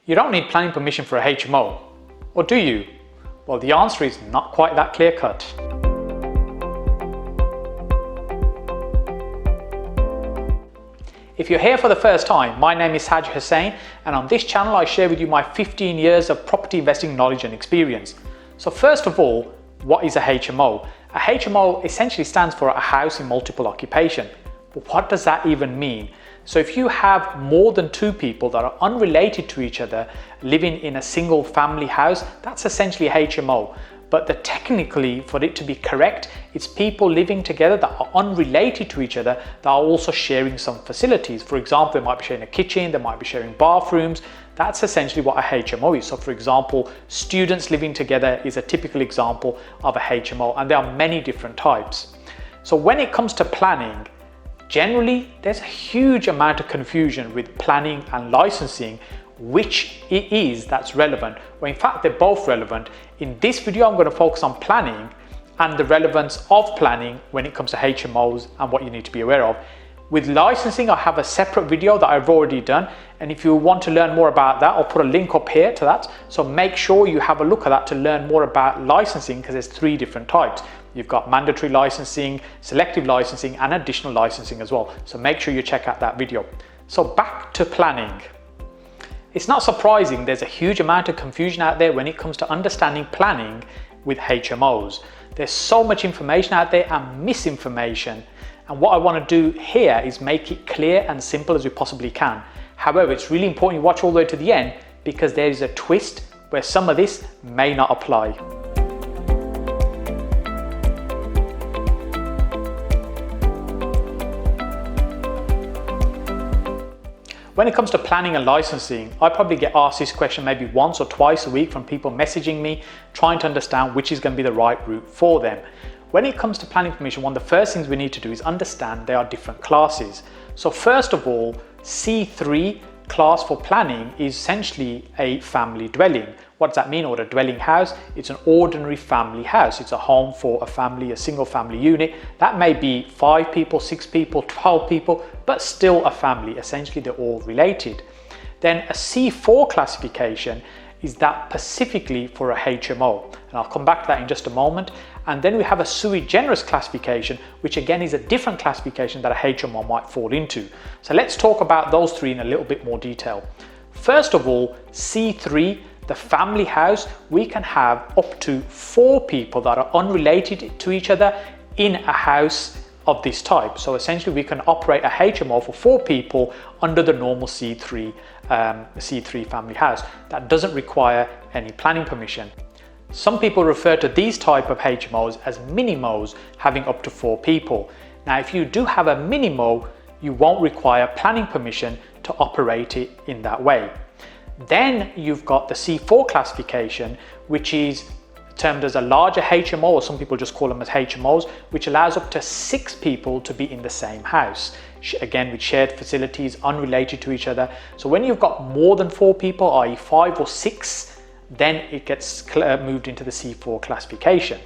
You don't need planning permission for a HMO, or do you? Well, the answer is not quite that clear-cut. If you're here for the first time, my name is Saj Hussain, and on this channel I share with you my 15 years of property investing knowledge and experience. So first of all, what is a HMO? A HMO essentially stands for a house in multiple occupation. But what does that even mean? So if you have more than two people that are unrelated to each other living in a single family house, that's essentially a HMO. But technically, for it to be correct, it's people living together that are unrelated to each other that are also sharing some facilities. For example, they might be sharing a kitchen, they might be sharing bathrooms. That's essentially what a HMO is. So for example, students living together is a typical example of a HMO, and there are many different types. So when it comes to planning, generally, there's a huge amount of confusion with planning and licensing, which it is that's relevant. Well, in fact, they're both relevant. In this video, I'm going to focus on planning and the relevance of planning when it comes to HMOs and what you need to be aware of. With licensing, I have a separate video that I've already done. And if you want to learn more about that, I'll put a link up here to that. So make sure you have a look at that to learn more about licensing, because there's three different types. You've got mandatory licensing, selective licensing, and additional licensing as well. So make sure you check out that video. So back to planning. It's not surprising there's a huge amount of confusion out there when it comes to understanding planning with HMOs. There's so much information out there and misinformation. And what I want to do here is make it clear and simple as we possibly can. However, it's really important you watch all the way to the end, because there is a twist where some of this may not apply. When it comes to planning and licensing, I probably get asked this question maybe once or twice a week from people messaging me, trying to understand which is going to be the right route for them. When it comes to planning permission, one of the first things we need to do is understand there are different classes. So first of all, C3 class for planning is essentially a family dwelling. What does that mean? Or a dwelling house? It's an ordinary family house. It's a home for a family, a single family unit. That may be 5 people, 6 people, 12 people, but still a family. Essentially, they're all related. Then a C4 classification is that specifically for a HMO. And I'll come back to that in just a moment. And then we have a Sui Generis classification, which again is a different classification that a HMO might fall into. So let's talk about those three in a little bit more detail. First of all, C3, the family house, we can have up to 4 people that are unrelated to each other in a house of this type. So essentially we can operate a HMO for 4 people under the normal C3 family house. That doesn't require any planning permission. Some people refer to these type of HMOs as minimos, having up to 4 people. Now, if you do have a minimo, you won't require planning permission to operate it in that way. Then you've got the C4 classification, which is termed as a larger HMO, or some people just call them as HMOs, which allows up to 6 people to be in the same house. Again, with shared facilities, unrelated to each other. So when you've got more than 4 people, i.e. 5 or 6, then it gets moved into the C4 classification.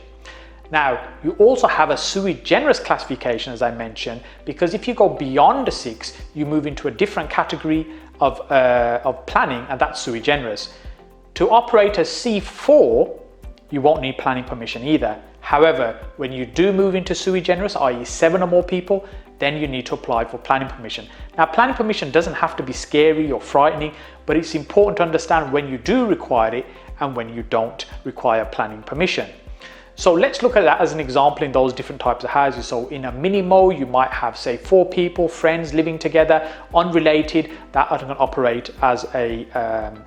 Now, you also have a Sui Generis classification, as I mentioned, because if you go beyond the 6, you move into a different category of planning, and that's Sui Generis. To operate a C4, you won't need planning permission either. However, when you do move into Sui Generis, i.e. 7 or more people, then you need to apply for planning permission. Now, planning permission doesn't have to be scary or frightening, but it's important to understand when you do require it and when you don't require planning permission. So let's look at that as an example in those different types of houses. So in a minimo, you might have, say, 4 people, friends living together, unrelated, that are going to operate as a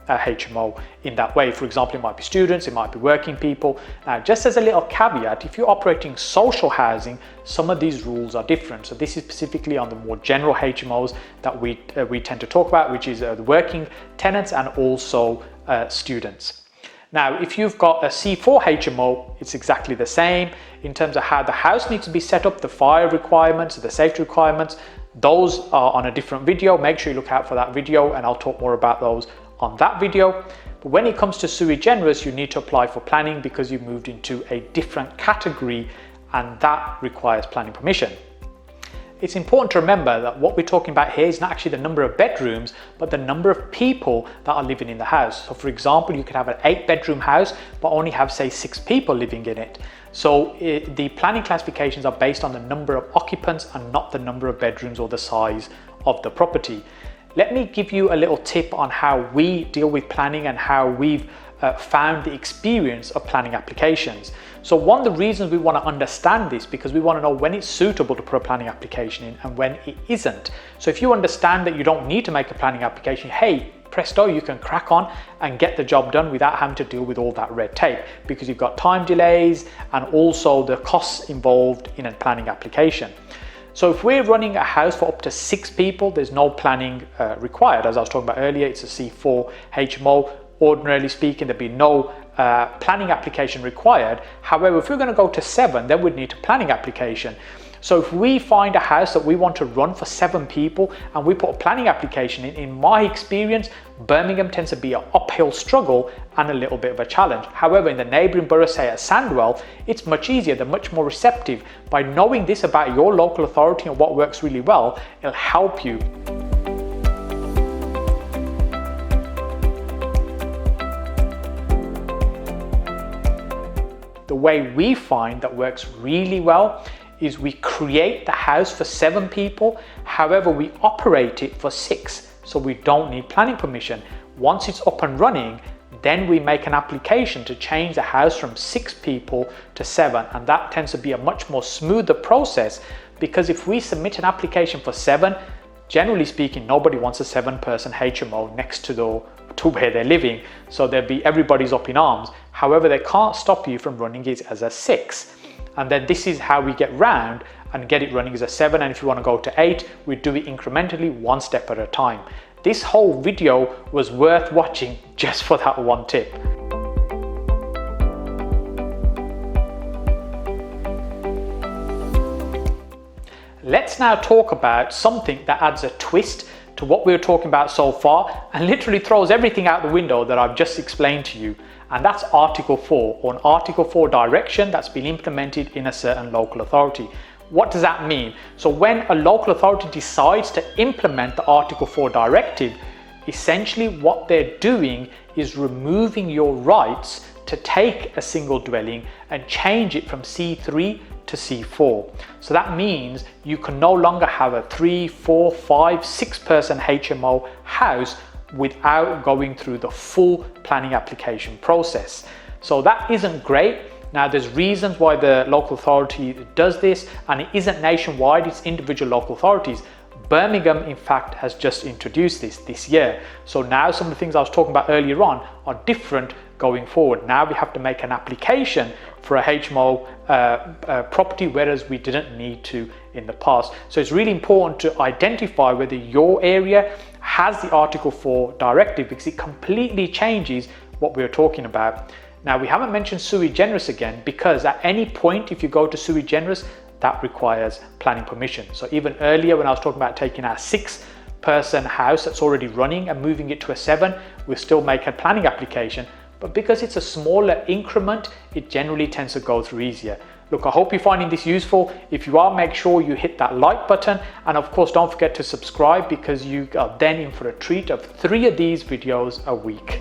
HMO in that way. For example, it might be students, it might be working people. Now, just as a little caveat, if you're operating social housing, some of these rules are different. So this is specifically on the more general HMOs that we tend to talk about, which is the working tenants and also students. Now, if you've got a C4 HMO, it's exactly the same in terms of how the house needs to be set up, the fire requirements, the safety requirements. Those are on a different video. Make sure you look out for that video, and I'll talk more about those on that video. But when it comes to Sui Generis, you need to apply for planning because you've moved into a different category, and that requires planning permission. It's important to remember that what we're talking about here is not actually the number of bedrooms, but the number of people that are living in the house. So for example, you could have an 8-bedroom house, but only have, say, 6 people living in it. So the planning classifications are based on the number of occupants and not the number of bedrooms or the size of the property. Let me give you a little tip on how we deal with planning and how we've found the experience of planning applications. So one of the reasons we want to understand this, because we want to know when it's suitable to put a planning application in and when it isn't. So if you understand that you don't need to make a planning application, hey, presto, you can crack on and get the job done without having to deal with all that red tape, because you've got time delays and also the costs involved in a planning application. So if we're running a house for up to 6 people, there's no planning required. As I was talking about earlier, it's a C4 HMO. Ordinarily speaking, there'd be no planning application required. However, if we're going to go to 7, then we'd need a planning application. So if we find a house that we want to run for 7 people and we put a planning application in my experience, Birmingham tends to be an uphill struggle and a little bit of a challenge. However, in the neighbouring borough, say at Sandwell, it's much easier. They're much more receptive. By knowing this about your local authority and what works really well, it'll help you. The way we find that works really well is we create the house for 7 people, however we operate it for 6, so we don't need planning permission. Once it's up and running, then we make an application to change the house from 6 people to 7, and that tends to be a much more smoother process, because if we submit an application for 7, generally speaking, nobody wants a 7-person HMO next to where they're living, so everybody's up in arms. However, they can't stop you from running it as a 6. And then this is how we get round and get it running as a 7. And if you want to go to 8, we do it incrementally, 1 step at a time. This whole video was worth watching just for that one tip. Let's now talk about something that adds a twist to what we were talking about so far and literally throws everything out the window that I've just explained to you. And that's Article 4, or an Article 4 direction that's been implemented in a certain local authority. What does that mean? So when a local authority decides to implement the Article 4 directive, essentially what they're doing is removing your rights to take a single dwelling and change it from C3 to C4. So that means you can no longer have a 3, 4, 5, 6-person HMO house without going through the full planning application process. So that isn't great. Now there's reasons why the local authority does this, and it isn't nationwide, it's individual local authorities. Birmingham, in fact, has just introduced this year. So now some of the things I was talking about earlier on are different going forward. Now we have to make an application for a HMO property, whereas we didn't need to in the past. So it's really important to identify whether your area has the Article 4 directive, because it completely changes what we're talking about. Now we haven't mentioned Sui Generis again, because at any point if you go to Sui Generis, that requires planning permission. So even earlier when I was talking about taking our 6-person house that's already running and moving it to a 7, we still make a planning application. But because it's a smaller increment, it generally tends to go through easier. Look, I hope you're finding this useful. If you are, make sure you hit that like button. And of course, don't forget to subscribe, because you are then in for a treat of 3 of these videos a week.